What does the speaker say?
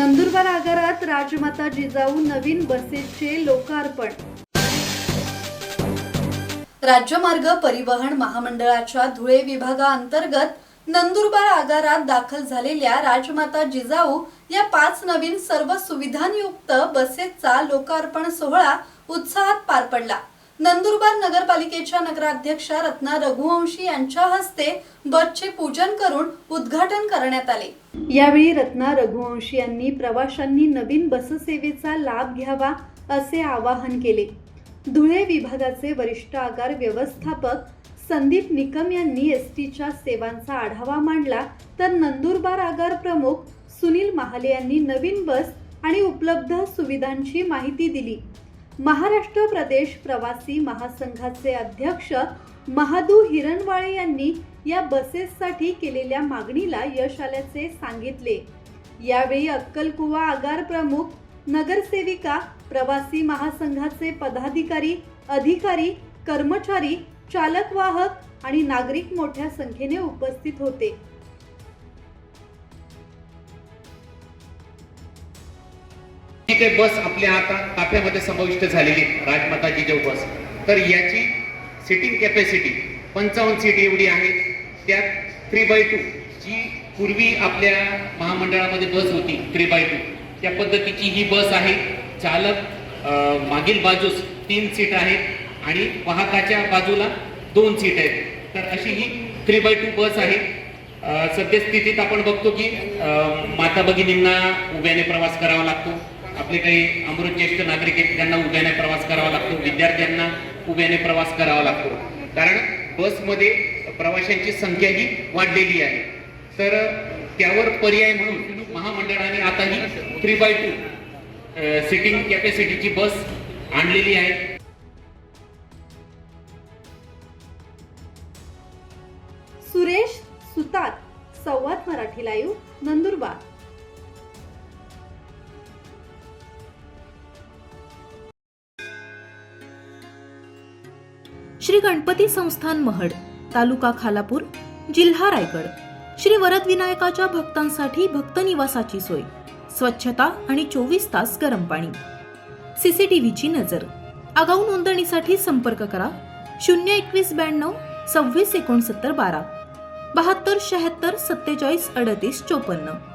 नंदुरबार आगारात राजमाता जिजाऊ नवीन बसेसचे लोकार्पण। राज्यमार्ग परिवहन महामंडळाच्या धुळे विभागाअंतर्गत नंदुरबार आगारात दाखल झालेल्या राजमाता जिजाऊ या 5 नवीन सर्व सुविधांयुक्त बसेसचा लोकार्पण सोहळा उत्साहात पार पडला। नंदुरबार नगरपालिकेच्या नगराध्यक्षा रत्ना रघुवंशी यांच्या हस्ते बसचे पूजन करून उद्घाटन करण्यात आले। यावेळी रत्ना रघुवंशी यांनी प्रवाशांनी नवीन बससेवेचा लाभ घ्यावा असे आवाहन केले। धुळे विभागाचे वरिष्ठ आगार व्यवस्थापक संदीप निकम यांनी एसटीच्या सेवांचा आढावा मांडला, तर नंदुरबार आगार प्रमुख सुनील महाले यांनी नवीन बस आणि उपलब्ध सुविधांची माहिती दिली। महाराष्ट्र प्रदेश प्रवासी महासंघाचे अध्यक्ष महादू हिरणवाळे यांनी या बसेससाठी केलेल्या मागणीला यश आल्याचे सांगितले। यावेळी अक्कलकुवा आगार प्रमुख, नगरसेविका, प्रवासी महासंघाचे पदाधिकारी, अधिकारी, कर्मचारी, चालक वाहक आणि नागरिक मोठ्या संख्येने उपस्थित होते। ते बस आपल्या आता ताफ्यामध्ये समाविष्ट झालेली राजमाता जिजाऊ बस, तर याची सिटिंग कॅपॅसिटी 55 सीट एवढी आहे। त्यात 3x2 जी पूर्वी आपल्या महामंडळामध्ये बस होती 3x2 त्या पद्धतीची ही बस आहे। चालक मागील बाजूस 3 सीट आहेत आणि वाहकाच्या बाजूला 2 सीट आहेत, तर अशी ही 3x2 बस आहे। सद्यस्थितीत आपण बघतो की माता भगिनींना उभ्याने प्रवास करावा लागतो, आपले काही अमृत ज्येष्ठ नागरिक आहेत त्यांना उभ्याने प्रवास करावा लागतो, विद्यार्थ्यांना उभ्याने प्रवास करावा लागतो, कारण बसमध्ये प्रवाशांची संख्या ही वाढलेली आहे। तर त्यावर पर्याय म्हणून महामंडळाने आता ही 3x2 सिटिंग कॅपॅसिटीची बस आणलेली आहे। सुरेश सुतार, संवाद मराठी लाईव्ह, नंदुरबार। श्री गणपती संस्थान महड, तालुका खालापूर, जिल्हा रायगड। श्री वरद विनायकाच्या भक्तांसाठी भक्त निवासाची सोय, स्वच्छता आणि 24 तास गरम पाणी, सीसीटीव्हीची नजर। आगाऊ नोंदणीसाठी संपर्क करा 021 92 26 69 12 72 76 47 38 54।